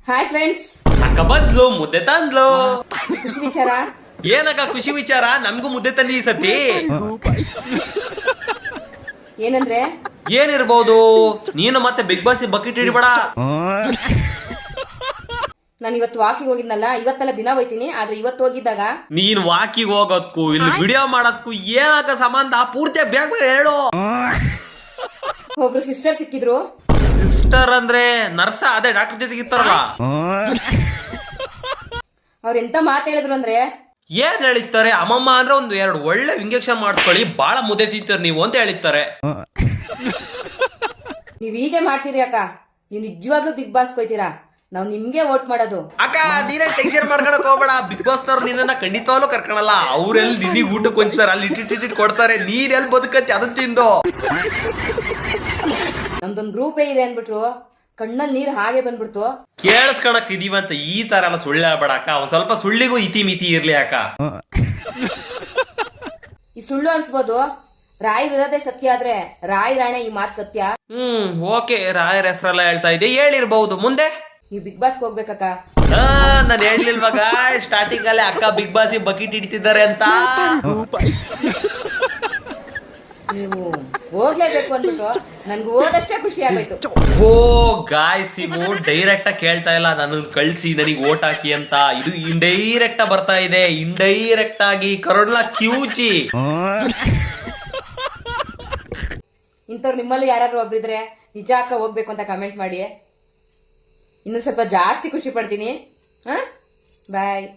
Hi friends. ಅಕ್ಕ ಬಂದ್ಲು, ಮುದ್ದೆ ತಂದ್ಲು. ಖುಷಿ ವಿಚಾರ ಏನಕ್ಕ ಖುಷಿ ವಿಚಾರ? ನಮ್ಗೂ ಮುದ್ದೆ ತಂದಿ ಈ ಸತಿ. ಏನಂದ್ರೆ ಏನಿರ್ಬೋದು? ನೀನು ಮತ್ತೆ ಬಿಗ್ ಬಾಸ್ ಬಕೆಟ್ ಹಿಡಿಬೇಡ. ನಾನು ಇವತ್ತು ವಾಕಿಂಗ್ ಹೋಗಿದ್ನಲ್ಲ, ಇವತ್ತೆಲ್ಲ ದಿನ ಹೋಯ್ತೀನಿ, ಆದ್ರೆ ಇವತ್ತು ಹೋಗಿದ್ದಾಗ ನೀನ್ ವಾಕಿಂಗ್ ಹೋಗೋದ್ಕು ಇಲ್ಲಿ ವಿಡಿಯೋ ಮಾಡೋದ್ಕು ಏನಕ್ಕ ಸಂಬಂಧ? ಪೂರ್ತಿ ಬೇಗ ಬೇಗ ಹೇಳು. ಒಬ್ರು ಸಿಸ್ಟರ್ ಸಿಕ್ಕಿದ್ರು. ಸಿಸ್ಟರ್ ಅಂದ್ರೆ ನರ್ಸ? ಅದೇ ಡಾಕ್ಟರ್ ಜೊತೆಗೆ ಇರ್ತಾರಲ್ಲ. ಅವ್ರ ಎಂತ ಮಾತು ಹೇಳಿದ್ರು ಅಂದ್ರೆ, ಏನ್ ಹೇಳಿರ್ತಾರೆ? ಅಮ್ಮಮ್ಮ ಅಂದ್ರೆ ಒಂದು 2 ಒಳ್ಳೆ ಇಂಜೆಕ್ಷನ್ ಮಾಡಿಸ್ಕೊಳ್ಳಿ, ಬಾಳ ಮುದ್ದೆ ತಿಂತೀರ ನೀವು ಅಂತ ಹೇಳಿರ್ತಾರೆ. ನೀವ್ ಹೀಗೆ ಮಾಡ್ತೀರಿ ಅಕ್ಕ, ನೀವ್ ನಿಜವಾಗ್ಲೂ ಬಿಗ್ ಬಾಸ್ ಹೋಯ್ತೀರಾ, ನಾವ್ ನಿಮ್ಗೆ ವೋಟ್ ಮಾಡೋದು. ಅಕ್ಕ ನೀನೇ ಟೆನ್ಷನ್ ಮಾಡ್ಕೊಳಕ್ ಹೋಗ್ಬೇಡ, ಬಿಗ್ ಬಾಸ್ ನವ್ರು ನಿನ್ನ ಖಂಡಿತವಾಗ್ಲೂ ಕರ್ಕೊಳಲ್ಲ. ಅವ್ರೆಲ್ಲಿ ನಿನಗೆ ಊಟಕ್ಕೆ ಹೊಂಚ್ತಾರೆ, ಅಲ್ಲಿ ಇಟ್ಟಿಟ್ಟು ಕೊಡ್ತಾರೆ, ನೀನ್ ಎಲ್ಲಿ ಬದುಕಂತೆ ಅದನ್ನ ತಿಂದು. ನಮ್ದೊಂದ್ ಗ್ರೂಪೇ ಇದೆ ಅನ್ಬಿಟ್ರು, ಕಣ್ಣಲ್ಲಿ ನೀರ್ ಹಾಗೆ ಬಂದ್ಬಿಡ್ತು. ಕೇಳಿಸ್ಕೊಳಕ್ ಇದೀವಂತ ಈ ತರ ಎಲ್ಲ ಸುಳ್ಳು ಹೇಳ್ಬೇಡ ಅಕ್ಕ. ಒಂದ್ ಸ್ವಲ್ಪ ಸುಳ್ಳಿಗೂ ಇತಿ ಮಿತಿ ಇರ್ಲಿ ಅಕ್ಕ. ಈ ಸುಳ್ಳು ಅನ್ಸ್ಬೋದು, ರಾಯ್ ಇರೋದೇ ಸತ್ಯ ಆದ್ರೆ ರಾಯ್ ರಾಣೆ ಈ ಮಾತು ಸತ್ಯ. ಓಕೆ, ರಾಯರ ಹೆಸರೆಲ್ಲ ಹೇಳ್ತಾ ಇದ್ದೆ, ಹೇಳಿರ್ಬಹುದು. ಮುಂದೆ ನೀವ್ ಬಿಗ್ ಬಾಸ್ ಹೋಗ್ಬೇಕಕ್ಕ. ನಾನು ಹೇಳಿಲ್ವಾಗ ಸ್ಟಾರ್ಟಿಂಗ್ ಅಲ್ಲೇ ಅಕ್ಕ ಬಿಗ್ ಬಾಸ್ ಬಕೆಟ್ ಹಿಡಿತಿದ್ದಾರೆ ಅಂತ. ನೀವು ಹೋಗ್ಲೇಬೇಕು ಅಂದ್ಬಿಟ್ಟು ನನ್ಗೆ ಹೋದಷ್ಟೇ ಖುಷಿ ಆಗೋಯ್ತು. ಓ ಗಾಯ್ಸ್, ಇವು ಡೈರೆಕ್ಟ್ ಆಗಿ ಕೇಳ್ತಾ ಇಲ್ಲ ನನ್ನ ಕಳ್ಸಿ ನನಗೆ ಓಟ್ ಹಾಕಿ ಅಂತ. ಇದು ಇಂಡೈರೆಕ್ಟ್ ಬರ್ತಾ ಇದೆ, ಇಂಡೈರೆಕ್ಟ್ ಆಗಿ ಕರೋಡ್ಲ ಕ್ಯೂಚಿ. ಇಂಥವ್ರು ನಿಮ್ಮಲ್ಲಿ ಯಾರು ಒಬ್ರಿದ್ರೆ ನಿಜ ಅಕ್ಕ ಹೋಗ್ಬೇಕು ಅಂತ ಕಮೆಂಟ್ ಮಾಡಿ, ಇನ್ನು ಸ್ವಲ್ಪ ಜಾಸ್ತಿ ಖುಷಿ ಪಡ್ತೀನಿ. ಬಾಯ್.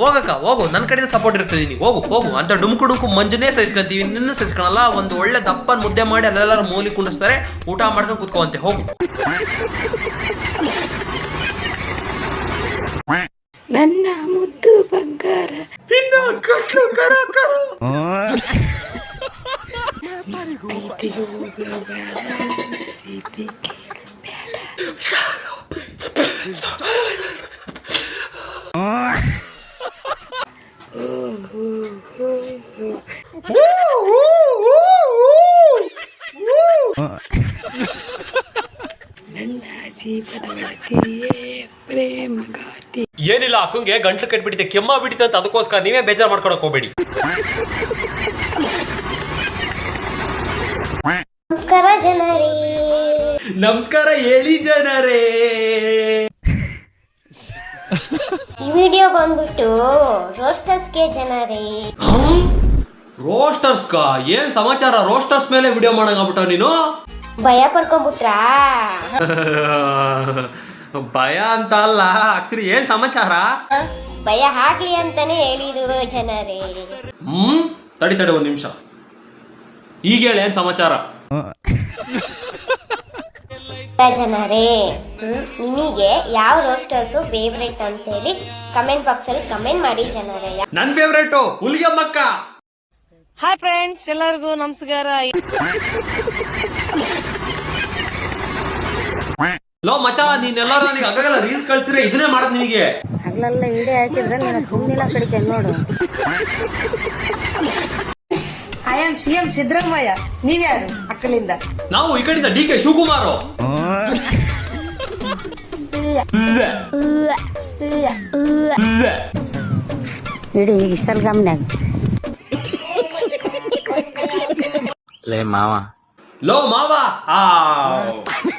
ಹೋಗಕ್ಕ ಹೋಗು, ನನ್ನ ಕಡೆಯಿಂದ ಸಪೋರ್ಟ್ ಇರ್ತೀನಿ. ಹೋಗು ಹೋಗು ಅಂತ ಡುಮ್ಕು ಮಂಜನೇ ಸಹಿಸ್ಕೊಂತೀವಿ, ನಿನ್ನ ಸಹಿಸ್ಕೊಳಲ್ಲ. ಒಂದು ಒಳ್ಳೆ ದಪ್ಪನ್ ಮುದ್ದೆ ಮಾಡಿ ಅಲ್ಲೆಲ್ಲರೂ ಮೂಲಿ ಕುಂಡಿಸ್ತಾರೆ, ಊಟ ಮಾಡ್ಕೊಂಡು ಕುತ್ಕೊಂತೆ. ಹೋಗು. ನನ್ನ ಮುದ್ದು ಬಂಗಾರ ಏನಿಲ್ಲ, ಅಕ್ಕಂಗೆ ಗಂಟ್ಲು ಕಟ್ಬಿಟ್ಟಿದೆ, ಕೆಮ್ಮ ಬಿಟ್ಟಿದೆ ಅಂತ, ಅದಕ್ಕೋಸ್ಕರ ನೀವೇ ಬೇಜಾರು ಮಾಡ್ಕೊಳಕ್ ಹೋಗ್ಬೇಡಿ. ನಮಸ್ಕಾರ ಜನರೇ. ನಮಸ್ಕಾರ ಹೇಳಿ ಜನರೇ. ಈ ವಿಡಿಯೋ ಬಂದ್ಬಿಟ್ಟು ರೋಸ್ಟರ್ಸ್ಗೆ ಜನರೇ. ರೋಸ್ಟರ್ಸ್ ಏನ್ ಸಮಾಚಾರ? ರೋಸ್ಟರ್ಸ್ ಮೇಲೆ ವಿಡಿಯೋ ಮಾಡಂಗ್ಬಿಟ್ಟ ನೀನು? ಭಯ ಪಡ್ಕೊಂಡ್ಬಿಟ್ರಾ? ಭಯ ಅಂತ ಅಲ್ಲ, ಆಕ್ಚುಲಿ ಏನ್ ಸಮಾಚಾರ? ಭಯ ಆಗ್ಲಿ ಅಂತಾನೆ ಹೇಳಿದ್ರು ಜನರೇ. ತಡಿ ಒಂದ್ ನಿಮಿಷ, ಈಗ ಹೇಳಿ ಏನ್ ಸಮಾಚಾರ? ಜನರೇ, ನಿಮಗೆ ಯಾವ ರೋಸ್ಟರ್ಸ್ ಫೇವ್ರೆಟ್ ಅಂತ ಹೇಳಿ ಕಮೆಂಟ್ ಬಾಕ್ಸ್ ಅಲ್ಲಿ ಕಮೆಂಟ್ ಮಾಡಿ ಜನರೇ. ನನ್ ಫೇವ್ರೇಟ್ ಹುಲಿಗೆಮ್ಮಕ್ಕ. ಹಾಯ್ ಫ್ರೆಂಡ್ಸ್, ಎಲ್ಲರಿಗೂ ನಮಸ್ಕಾರ. ಲೋ ಮಚ, ನೀನೆಲ್ಲಾರು ನನಗೆ ಅಗಲ್ಲ ರೀಲ್ಸ್ ಕಳ್ಸಿದ್ರೆ ಇದನ್ನೇ ಮಾಡೋದು ನಿನಗೆ. ಹಗಲೆಲ್ಲ ಹಿಂಡೆ ಹಾಕಿದ್ರೆ ನೀನು ಸುಮ್ಮನಿಲ್ಲ ಕಡಿಕೆ ನೋಡು. I am CM Siddaramaiah. ನೀವ್ಯಾರು ಅಕ್ಕಲಿಂದ? ನಾವು ಈ ಕಡೆಯಿಂದ DK ಶಿವಕುಮಾರ್. ಇಡೀ ಇಷ್ಟಲ್ ಗಮನ್ಯಾಗ ಲೇ ಮಾವ. ಲೋ ಮಾವ,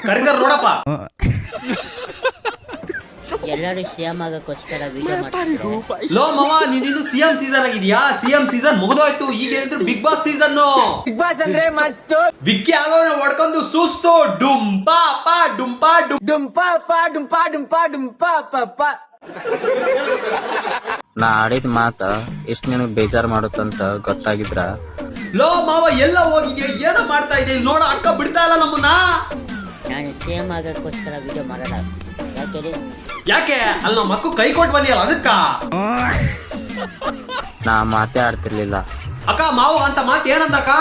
ಕರಿತಾರ ನೋಡಪ್ಪ. ಎಲ್ಲರೂ CM ಆಗಕ್ಕೋಸ್ಕರ ವಿಡಿಯೋ ಮಾಡ್ತಾರೆ. ಲೋ ಮಾವ, ನೀನು CM ಸೀಸನ್ ಆಗಿದ್ಯಾ? CM ಸೀಸನ್ ಮುಗಿದೋಯ್ತು, ಈಗ ಏನಿದ್ರು Bigg Boss season. Bigg Boss ಅಂದ್ರೆ ಮಸ್ತ್. ವಿಕ್ಕಿ ಆಗೋನೆ ಹೊಡ್ಕೊಂಡು ಸುಸ್ತು ಡುಂಪಾ ಪಾ ಡುಂಪಾ ಡುಂಪಾ ಪಾ ಡುಂಪಾ ಡುಂಪಾ ಡುಂಪಾ ಪಪ್ಪ. ನಾ ಆಡಿದ ಮಾತ ಎಷ್ಟ್ ನಿನಗ್ ಬೇಜಾರ್ ಮಾಡುತ್ತಂತ ಗೊತ್ತಾಗಿದ್ರ? ಲೋ ಮಾವ, ಎಲ್ಲ ಹೋಗಿದ್ಯಾ? ಏನೋ ಮಾಡ್ತಾ ಇದೆ ಇಲ್ಲಿ ನೋಡ, ಅಕ್ಕ ಬಿಡ್ತಾ ಇಲ್ಲ ನಮ್ಮನ್ನ. ನಾನು CM ಆಗಕ್ಕೋಸ್ಕರ ವಿಡಿಯೋ ಮಾಡಲ್ಲ. ಯಾಕೆ? ಅಲ್ಲಿ ನಮ್ಮ ಮಕ್ಕಳು ಕೈ ಕೊಟ್ಟು ಬಂದಿಯಲ್ಲ ಅದಕ್ಕ. ನಾ ಮಾತೇ ಆಡ್ತಿರ್ಲಿಲ್ಲ ಅಕ್ಕ. ಮಾವ ಅಂತ ಮಾತು ಏನಂದಕ್ಕ?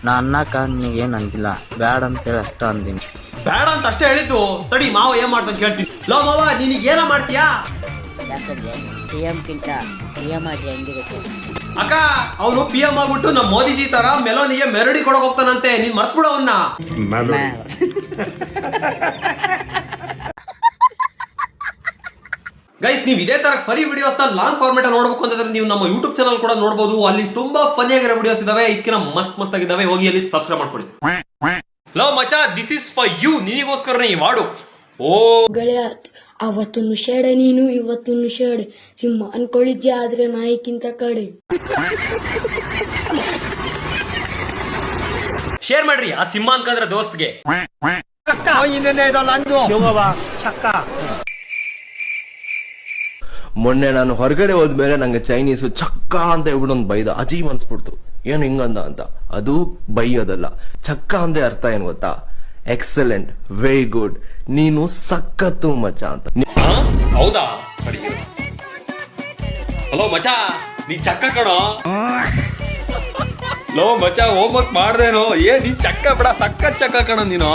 ನಾ ಅನ್ನಕ ನೀವೇನ್ ಅಂದಿಲ್ಲ, ಬ್ಯಾಡ ಅಂತೇಳಿ ಅಷ್ಟ ಅಂದಿನಿ. ಬೇಡ ಅಂತ ಅಷ್ಟೇ ಹೇಳಿದ್ದು. ತಡಿ ಮಾವ ಏನ್ ಮಾಡ್ತಾನೆ ಕೇಳ್ತೀನಿ. ಲೋ ಮಾವ, ನೀನೀಗ ಏನ ಮಾಡ್ತೀಯಾ? ಯಾಕಂದ್ರೆ CM ಗಿಂತ PM ಆದ್ರೆ ಹೆಂಗಿರುತ್ತೆ? ಅಕ್ಕ, ಅವನು PM ಆಗ್ಬಿಟ್ಟು ನಮ್ಮ ಮೋದಿಜಿ ತರ ಮೆಲೋನಿಗೆ ಮೆರಡಿ ಕೊಡಕ್ ಹೋಗ್ತಾನಂತೆ. ನೀನ್ ಮರ್ತ್ಬಿಡ ಅವನ್ನ. ಗೈಸ್ ನೀವು ಇದೇ ತರ ಫನಿ ವಿಡಿಯೋಸ್ ನ ಲಾಂಗ್ ಫಾರ್ಮೆಟ್ ಅಲ್ಲಿ ನೋಡಬೇಕು ಅಂತಂದ್ರೆ ನೀವು ನಮ್ಮ ಯೂಟ್ಯೂಬ್ ಚಾನಲ್ ಕೂಡ ನೋಡಬಹುದು. ಅಲ್ಲಿ ತುಂಬಾ ಫನಿ ಆಗಿರೋ ವಿಡಿಯೋಸ್ ಇದಾವೆ, ಇದಕ್ಕಿನ ಮಸ್ತ್ ಆಗಿದಾವೆ. ಹೋಗಿ ಅಲ್ಲಿ ಸಬ್ಸ್ಕ್ರೈಬ್ ಮಾಡ್ಕೊಳ್ಳಿ. ಲೋ ಮಚಾ, ದಿಸ್ ಇಸ್ ಫಾರ್ ಯು. ನಿನಗೋಸ್ಕರನೇ ಈ ಮಾಡು. ಓ ಗೆಳೆಯ, ಅವತ್ತು ನುಷಾಡೆ ನೀನು, ಇವತ್ತು ನುಷಾಡೆ. ಸಿಂಹ ಅನ್ಕೊಳ್ಳಿದ್ಯಾ, ಆದ್ರೆ ನಾಯಿಕ್ಕಿಂತ ಕಡೆ. ಶೇರ್ ಮಾಡ್ರಿ ಆ ಸಿಂಹ ಅನ್ಕಂದ್ರೆ ದೋಸ್ತ್ಗೆ. ಮೊನ್ನೆ ನಾನು ಹೊರಗಡೆ ಹೋದ್ಮೇಲೆ ನಂಗೆ ಚೈನೀಸು ಚಕ್ಕ ಅಂತ ಹೇಳ್ಬಿಟ್ಟು ಒಂದು ಬೈದ. ಅಜೀಬ್ ಅನ್ಸ್ಬಿಡ್ತು. ಏನ್ ಹಿಂಗಂದ ಅಂತ. ಅದು ಬೈಯೋದಲ್ಲ. ಚಕ್ಕ ಅಂದೆ ಅರ್ಥ ಏನ್ ಗೊತ್ತಾ? ಎಕ್ಸಲೆಂಟ್, ವೆರಿ ಗುಡ್, ನೀನು ಸಖತ್ತು ಮಚ್ಚ ಅಂತ. ಹೌದಾ? ಹಲೋ ಮಚಾ, ನೀ ಚಕ್ಕ ಕಣೋ. ಲೋ ಮಚಾ, ಹೋಮ್ವರ್ಕ್ ಮಾಡ್ದೇನೋ? ನೀ ಚಕ್ಕ ಬಿಡ, ಸಕ್ಕ ಚಕ್ಕ ಕಣ ನೀನು.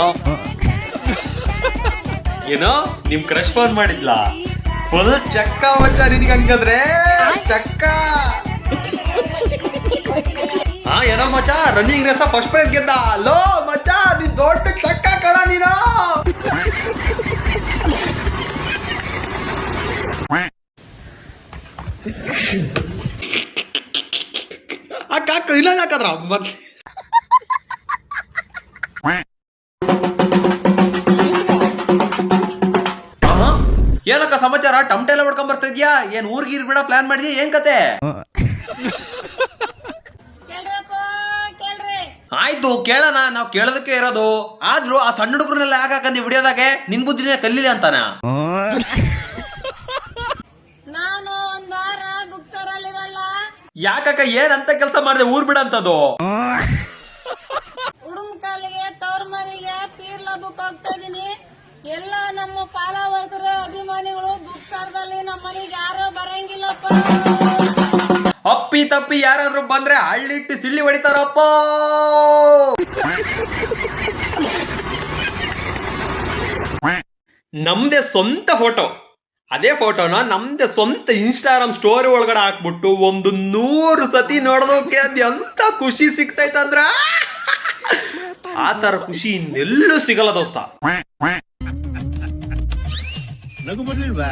ಏನೋ ನಿಮ್ ಕ್ರಶ್ ಫೋನ್ ಮಾಡಿದ್ಲಾ? ಫುಲ್ ಚಕ್ಕ ಮಚ್ಚ ನಿನಗೆ ಹಂಗಂದ್ರೆ ಚಕ್ಕ. ಏನೋ ಮಚ್ಚ, ರನ್ನಿಂಗ್ ರೇಸ ಫಸ್ಟ್ ಪ್ರೈಸ್ ಗೆದ್ದ. ಲೋ ಮಚ್ಚ, ನೀನ್ ದೊಡ್ಡ ಚಕ್ಕ ಕಣ ನೀನು. ಅಕ್ಕ ಇಲ್ಲ ಹಾಕದ್ರ ಏನಕ್ಕ ಸಮಾಚಾರ? ಟಮಟೆ ಎಲ್ಲ ಹೊಡ್ಕೊಂಡ್ ಬರ್ತಾ ಇದ್ಯಾ? ಏನ್ ಊರ್ಗೀರ್ ಬಿಡ ಪ್ಲಾನ್ ಮಾಡಿದ್ಯಾ? ಏನ್ ಕತೆ? ಆಯ್ತು ಕೇಳೋಣ, ನಾವ್ ಕೇಳೋದಕ್ಕೆ ಇರೋದು. ಆದ್ರೂ ಆ ಸಣ್ಣ ಹುಡುಗರನ್ನೆಲ್ಲ ಯಾಕಂದಿ ವಿಡಿಯೋದಾಗೆ? ನಿನ್ ಬುದ್ಧಿನೇ ಕಲೀಲಿ ಅಂತಾನ. ನಾನು ಒಂದ್ ವಾರ ಬುಕ್ ಸರಲ್ಲಿರಲ್ಲ. ಯಾಕಕ್ಕ ಏನಂತ ಕೆಲಸ ಮಾಡಿದೆ ಊರ್ ಬಿಡ ಅಂತದು? ಉಡುಮ್ ಕಾಲಿಗೆ ತವ್ರ ಮನೆಗೆ ಪೀರ್ಲ ಬುಕ್ ಹೋಗ್ತಾ ಇದೀನಿ. ಎಲ್ಲ ನಮ್ಮ ಫಾಲೋವರ್ಸರು ಅಭಿಮಾನಿಗಳು ಬುಕ್ ಸರ್ದಲ್ಲಿ ನಮ್ಮ ಮನೆಗೆ ಯಾರು ಬರಂಗಿಲ್ಲಪ್ಪ. ಅಪ್ಪಿ ತಪ್ಪಿ ಯಾರಾದ್ರೂ ಬಂದ್ರೆ ಹಳ್ಳಿಟ್ಟು ಸಿಳ್ಳಿ ಹೊಡಿತಾರಪ್ಪ. ನಮ್ದೇ ಸ್ವಂತ ಫೋಟೋ, ಅದೇ ಫೋಟೋನ ನಮ್ದೇ ಸ್ವಂತ ಇನ್ಸ್ಟಾಗ್ರಾಮ್ ಸ್ಟೋರಿ ಒಳಗಡೆ ಹಾಕ್ಬಿಟ್ಟು 100 ಸತಿ ನೋಡೋದಕ್ಕೆ ಅದು ಎಂತ ಖುಷಿ ಸಿಗ್ತೈತಂದ್ರ ಆ ತರ ಖುಷಿ ಇನ್ನೆಲ್ಲೂ ಸಿಗಲ್ಲ ದೋಸ್ತ. ನಗು ಬರ್ಲಿಲ್ವಾ?